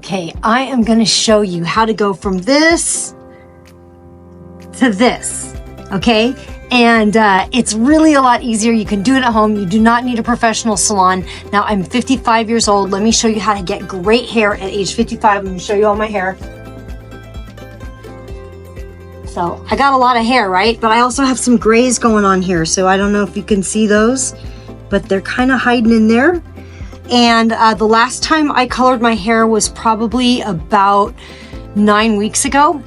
Okay, I am going to show you how to go from this to this, okay? And it's really a lot easier. You can do it at home. You do not need a professional salon. Now, I'm 55 years old. Let me show you how to get great hair at age 55. I'm going to show you all my hair. So I got a lot of hair, right? But I also have some grays going on here. So I don't know if you can see those, but they're kind of hiding in there. And the last time I colored my hair was probably about 9 weeks ago.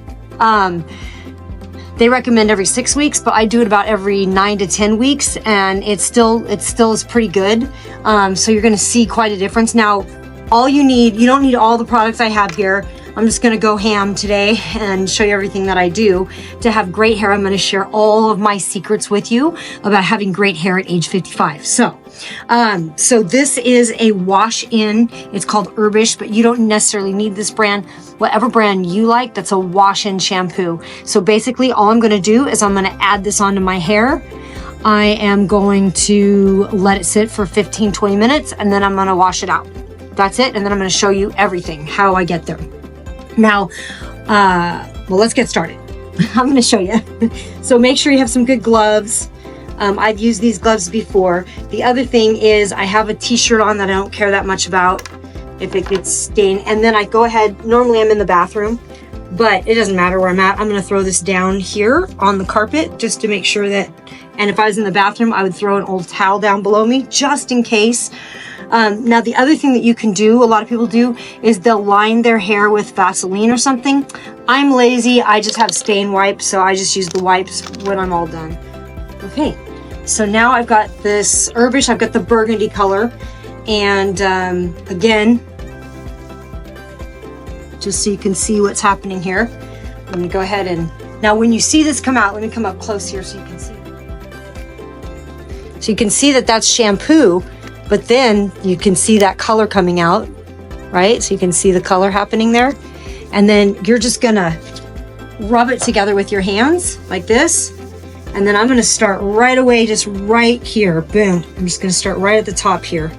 They recommend every 6 weeks, but I do it about every 9 to 10 weeks, and it still is pretty good. So you're gonna see quite a difference. Now, all you don't need all the products I have here. I'm just gonna go ham today and show you everything that I do to have great hair. I'm gonna share all of my secrets with you about having great hair at age 55. So this is a wash-in. It's called Nourish, but you don't necessarily need this brand. Whatever brand you like, that's a wash-in shampoo. So basically all I'm gonna do is I'm gonna add this onto my hair. I am going to let it sit for 15, 20 minutes, and then I'm gonna wash it out. That's it, and then I'm gonna show you everything, how I get there. Now, well, let's get started. I'm gonna show you. So make sure you have some good gloves. I've used these gloves before. The other thing is I have a t-shirt on that I don't care that much about if it gets stained. And then I go ahead, normally I'm in the bathroom, but it doesn't matter where I'm at. I'm gonna throw this down here on the carpet just to make sure that, and if I was in the bathroom, I would throw an old towel down below me just in case. Now, the other thing that you can do, a lot of people do, is they'll line their hair with Vaseline or something. I'm lazy, I just have stain wipes, so I just use the wipes when I'm all done. Okay, so now I've got this Nourish, I've got the burgundy color, and again, just so you can see what's happening here, I'm gonna go ahead and, now when you see this come out, let me come up close here so you can see. So you can see that that's shampoo, but then you can see that color coming out, right? So you can see the color happening there. And then you're just gonna rub it together with your hands like this. And then I'm gonna start right away, just right here, boom. I'm just gonna start right at the top here.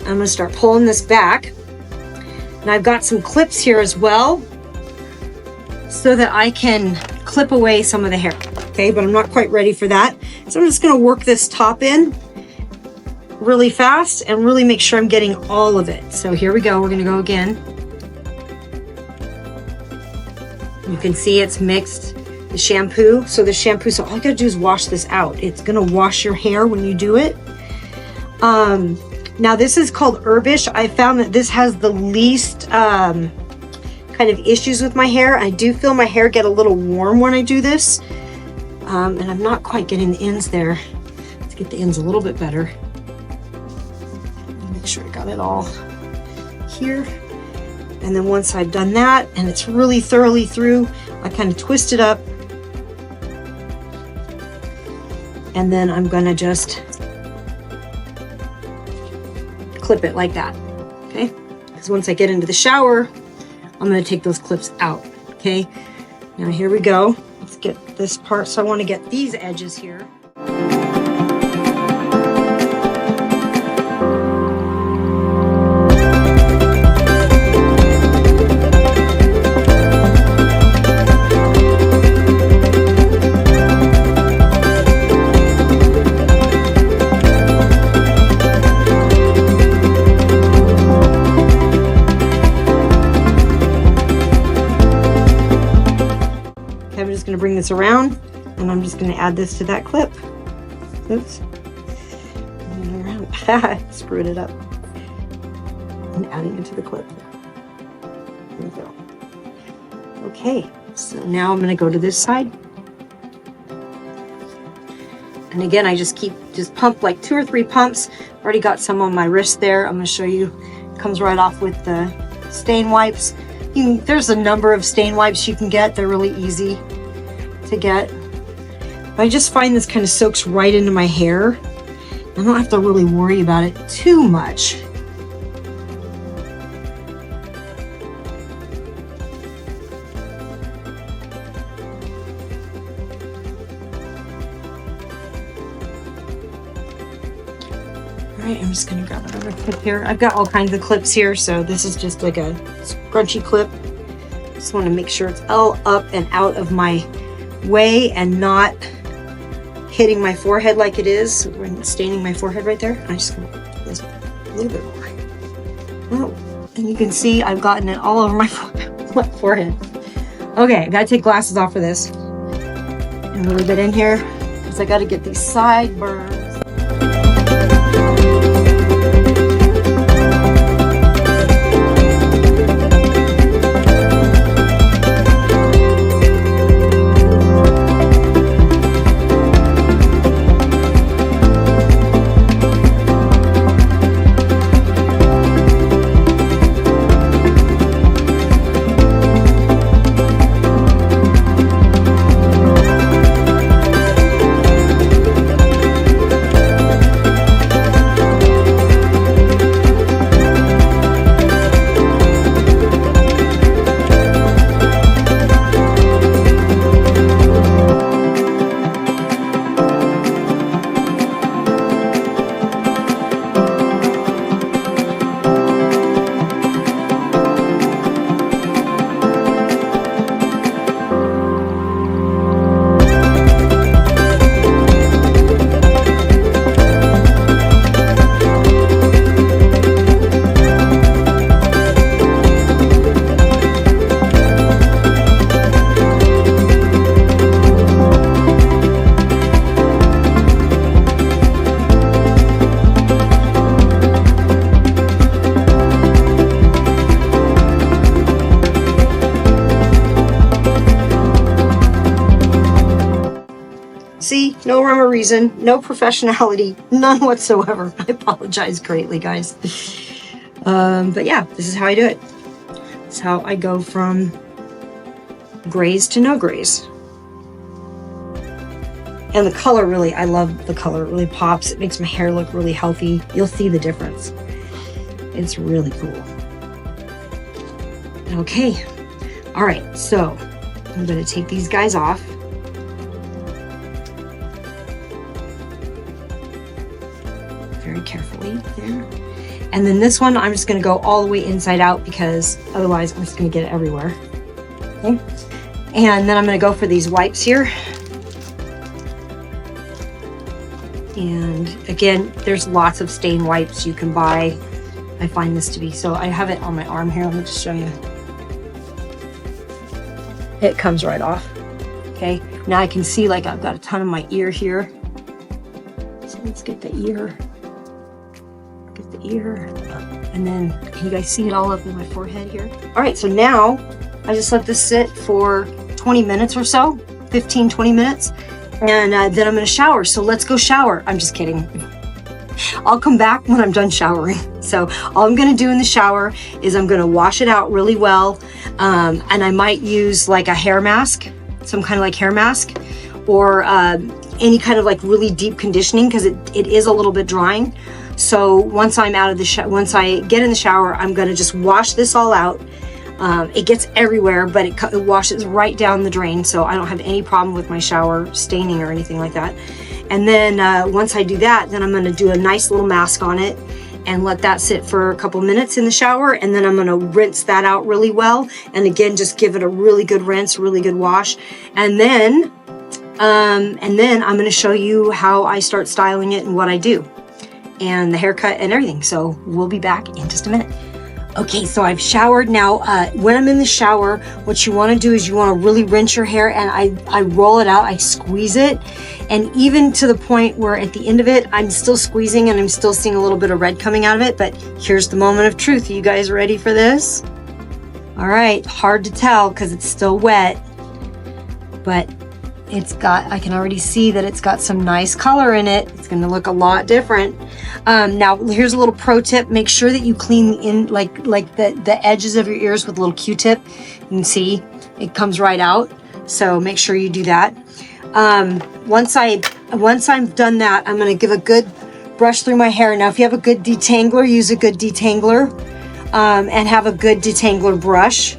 I'm gonna start pulling this back. And I've got some clips here as well so that I can clip away some of the hair, okay? But I'm not quite ready for that. So I'm just gonna work this top in really fast and really make sure I'm getting all of it. So here we go, we're gonna go again. You can see it's mixed, the shampoo. So the shampoo, so all I gotta do is wash this out. It's gonna wash your hair when you do it. Now this is called Nourish. I found that this has the least kind of issues with my hair. I do feel my hair get a little warm when I do this. And I'm not quite getting the ends there. Let's get the ends a little bit better. Make sure I got it all here. And then once I've done that and it's really thoroughly through, I kind of twist it up. And then I'm gonna just clip it like that, okay? Because once I get into the shower, I'm gonna take those clips out, okay? Now here we go. Let's get this part. So I wanna get these edges here. I'm just going to bring this around and I'm just going to add this to that clip. Oops. Around. Screwed it up. And adding it to the clip. There we go. Okay, so now I'm going to go to this side. And again, I just pump like 2 or 3 pumps. Already got some on my wrist there. I'm going to show you. It comes right off with the stain wipes. There's a number of stain wipes you can get. They're really easy to get. I just find this kind of soaks right into my hair. I don't have to really worry about it too much. All right, I'm just gonna grab another clip here. I've got all kinds of clips here, so this is just like a scrunchy clip. Just want to make sure it's all up and out of my way and not hitting my forehead like it is, staining my forehead right there. I'm just going to put this a little bit more. Oh, and you can see I've gotten it all over my forehead. Okay, I gotta take glasses off for this. And a little bit in here, because I gotta get these sideburns. See, no rhyme or reason, no professionality, none whatsoever. I apologize greatly, guys. But yeah, this is how I do it. It's how I go from grays to no grays. And the color really, I love the color. It really pops. It makes my hair look really healthy. You'll see the difference. It's really cool. Okay. All right, so I'm going to take these guys off. Very carefully there. And then this one, I'm just going to go all the way inside out because otherwise I'm just going to get it everywhere. Okay. And then I'm going to go for these wipes here. And again, there's lots of stain wipes you can buy. I find this to be, so I have it on my arm here. Let me just show you. It comes right off. Okay. Now I can see like I've got a ton of my ear here. So let's get the ear. Get the ear. And then can you guys see it all up in my forehead here? All right. So now I just let this sit for 20 minutes or so, 15, 20 minutes. And then I'm going to shower. So let's go shower. I'm just kidding. I'll come back when I'm done showering. So all I'm going to do in the shower is I'm going to wash it out really well. And I might use like a hair mask, some kind of like hair mask, or any kind of like really deep conditioning because it is a little bit drying. So once I'm out of the once I get in the shower, I'm going to just wash this all out. It gets everywhere, but it washes right down the drain, so I don't have any problem with my shower staining or anything like that. And then once I do that, then I'm going to do a nice little mask on it and let that sit for a couple minutes in the shower, and then I'm going to rinse that out really well. And again, just give it a really good rinse, really good wash. And then I'm going to show you how I start styling it and what I do and the haircut and everything. So we'll be back in just a minute. Okay, so I've showered now. When I'm in the shower, what you want to do is you want to really rinse your hair, and I roll it out, I squeeze it, and even to the point where at the end of it, I'm still squeezing and I'm still seeing a little bit of red coming out of it. But here's the moment of truth. Are you guys ready for this? All right, hard to tell because it's still wet, but I can already see that it's got some nice color in it. It's going to look a lot different. Now here's a little pro tip. Make sure that you clean like the edges of your ears with a little Q-tip. You can see it comes right out. So make sure you do that. Once I've done that, I'm going to give a good brush through my hair. Now, if you have a good detangler, use a good detangler, and have a good detangler brush.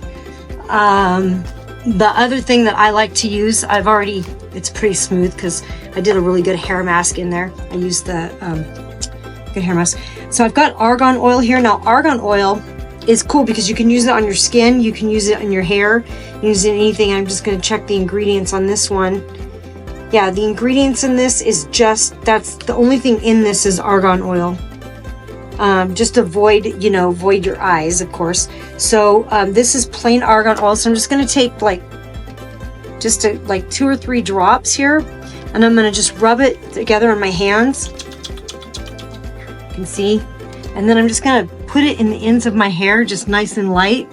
The other thing that I like to use, it's pretty smooth because I did a really good hair mask in there. I used the good hair mask. So I've got argan oil here. Now argan oil, is cool because you can use it on your skin, you can use it on your hair, use it in anything. I'm just going to check the ingredients on this one. Yeah, the ingredients in this is just, that's the only thing in this is argan oil. Just to avoid, you know, avoid your eyes, of course. So this is plain argan oil. So I'm just going to take like like 2 or 3 drops here, and I'm going to just rub it together on my hands. You can see. And then I'm just going to put it in the ends of my hair, just nice and light.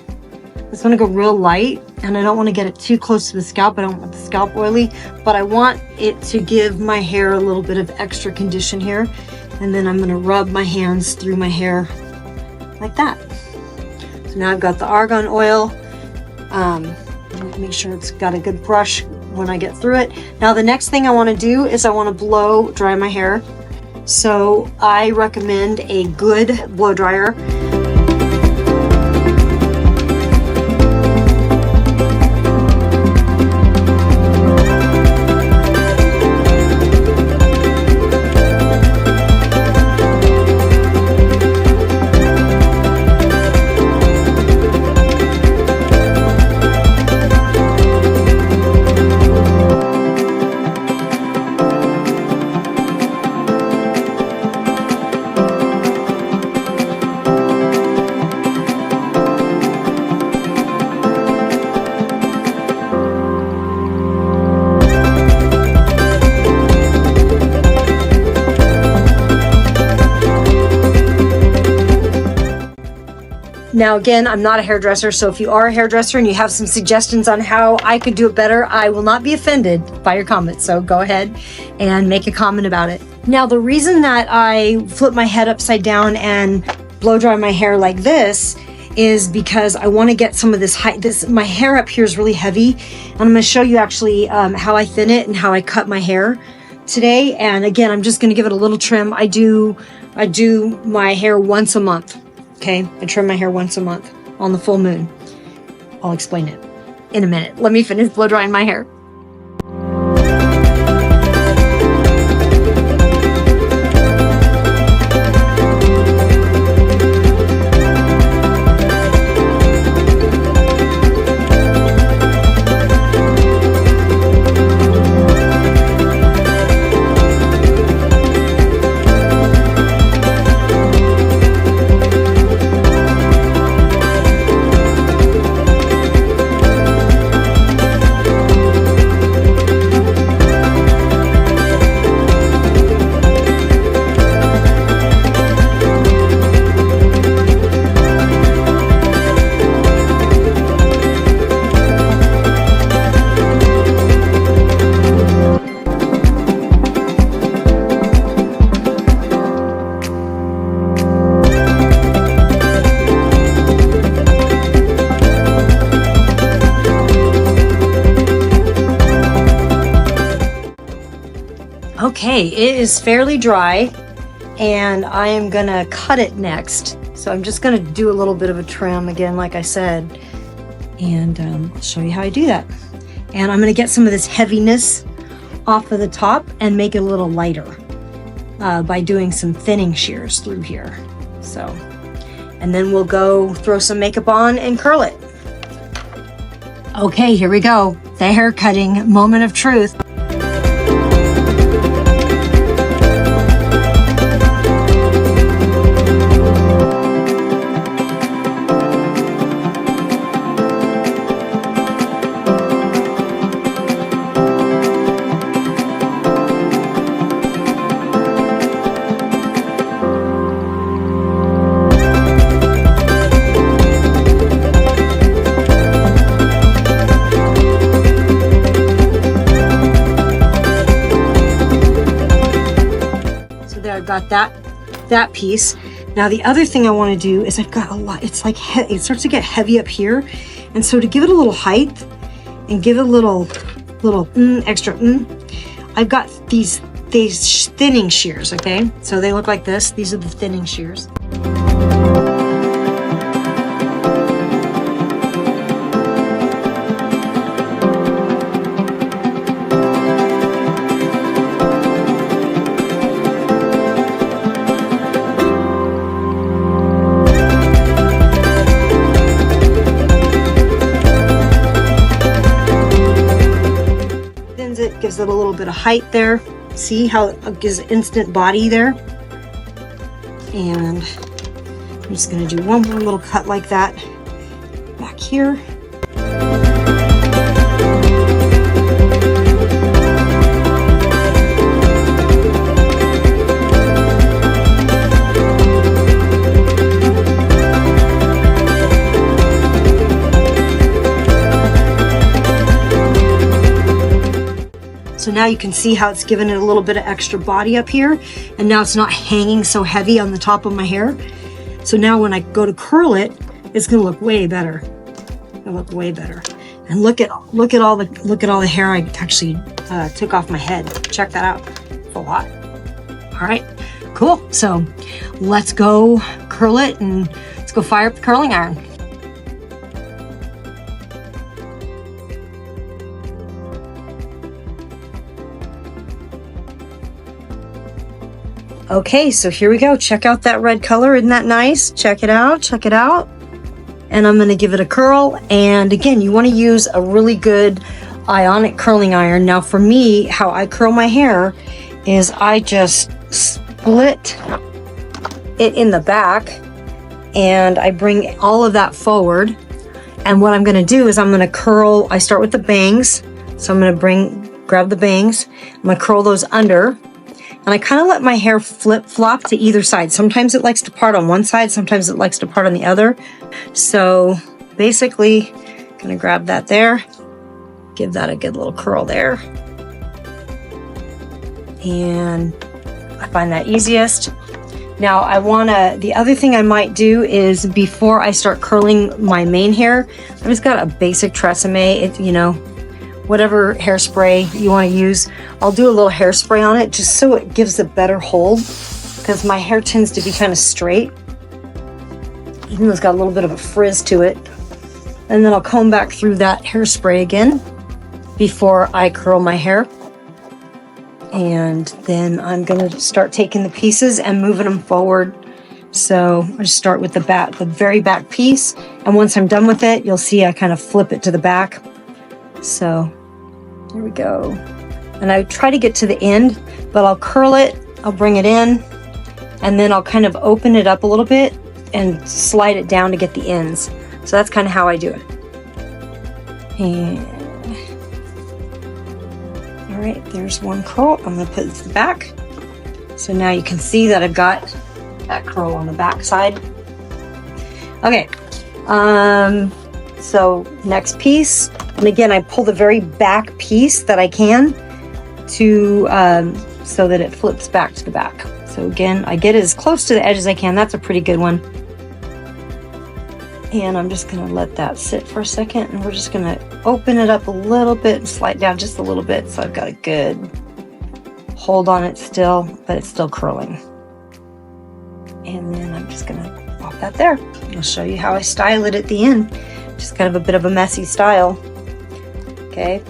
It's going to go real light, and I don't want to get it too close to the scalp. I don't want the scalp oily, but I want it to give my hair a little bit of extra condition here. And then I'm going to rub my hands through my hair like that. So now I've got the argan oil. Make sure it's got a good brush when I get through it. Now the next thing I want to do is I want to blow dry my hair. So I recommend a good blow dryer. Now again, I'm not a hairdresser, so if you are a hairdresser and you have some suggestions on how I could do it better, I will not be offended by your comments. So go ahead and make a comment about it. Now the reason that I flip my head upside down and blow dry my hair like this is because I want to get some of this height. My hair up here is really heavy, and I'm going to show you actually how I thin it and how I cut my hair today. And again, I'm just going to give it a little trim. I do my hair once a month. Okay, I trim my hair once a month on the full moon. I'll explain it in a minute. Let me finish blow drying my hair. Okay, it is fairly dry, and I am gonna cut it next. So I'm just gonna do a little bit of a trim again, like I said, and I'll show you how I do that. And I'm gonna get some of this heaviness off of the top and make it a little lighter by doing some thinning shears through here. So, and then we'll go throw some makeup on and curl it. Okay, here we go. The hair cutting moment of truth. I've got that piece. Now the other thing I want to do is I've got a lot, it's like it starts to get heavy up here, and so to give it a little height and give it a little extra I've got these thinning shears. Okay, so they look like this. These are the thinning shears. gives it a little bit of height there. See how it gives instant body there? And I'm just gonna do one more little cut like that back here. So now you can see how it's given it a little bit of extra body up here, and now it's not hanging so heavy on the top of my hair. So now when I go to curl it, it's gonna look way better. It'll look way better. And look at all the hair I actually took off my head. Check that out. It's a lot. All right, cool. So let's go curl it, and let's go fire up the curling iron. Okay, so here we go. Check out that red color. Isn't that nice? Check it out. Check it out. And I'm going to give it a curl. And again, you want to use a really good ionic curling iron. Now for me, how I curl my hair is I just split it in the back and I bring all of that forward. And what I'm going to do is I'm going to curl. I start with the bangs. So I'm going to grab the bangs. I'm going to curl those under. And I kind of let my hair flip-flop to either side. Sometimes it likes to part on one side, sometimes it likes to part on the other. So basically, gonna grab that there, give that a good little curl there. And I find that easiest. Now the other thing I might do is before I start curling my main hair, I've just got a basic Tresemme, whatever hairspray you want to use. I'll do a little hairspray on it just so it gives a better hold, because my hair tends to be kind of straight, even though it's got a little bit of a frizz to it. And then I'll comb back through that hairspray again before I curl my hair. And then I'm going to start taking the pieces and moving them forward. So I just start with the very back piece. And once I'm done with it, you'll see I kind of flip it to the back. So there we go. And I try to get to the end, but I'll curl it, I'll bring it in, and then I'll kind of open it up a little bit and slide it down to get the ends. So that's kind of how I do it. And all right, there's one curl. I'm gonna put it to the back. So now you can see that I've got that curl on the back side. Okay, so next piece. And again, I pull the very back piece that I can to so that it flips back to the back. So again, I get it as close to the edge as I can. That's a pretty good one. And I'm just gonna let that sit for a second, and we're just gonna open it up a little bit and slide down just a little bit so I've got a good hold on it still, but it's still curling. And then I'm just gonna pop that there. I'll show you how I style it at the end. Just kind of a bit of a messy style. Okay.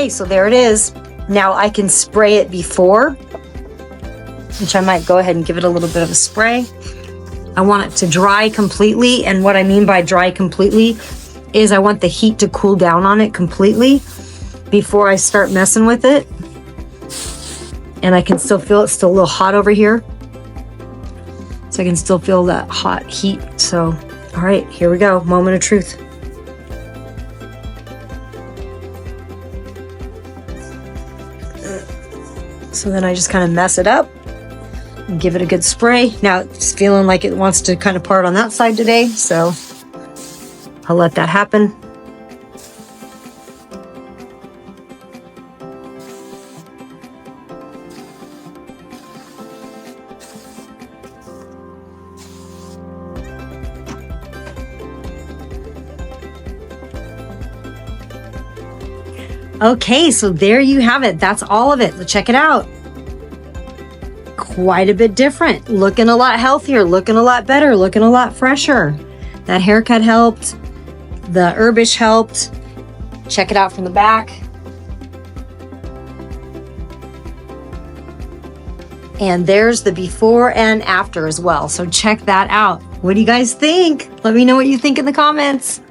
Okay, so there it is. Now I can spray it before, which I might go ahead and give it a little bit of a spray. I want it to dry completely, and what I mean by dry completely is I want the heat to cool down on it completely before I start messing with it. And I can still feel it's still a little hot over here. So I can still feel that hot heat. So, all right, here we go. Moment of truth. So then I just kind of mess it up and give it a good spray. Now it's feeling like it wants to kind of part on that side today, so I'll let that happen. Okay, so there you have it. That's all of it. Let's check it out. Quite a bit different. Looking a lot healthier, looking a lot better, looking a lot fresher. That haircut helped. The herbish helped. Check it out from the back. And there's the before and after as well. So check that out. What do you guys think? Let me know what you think in the comments.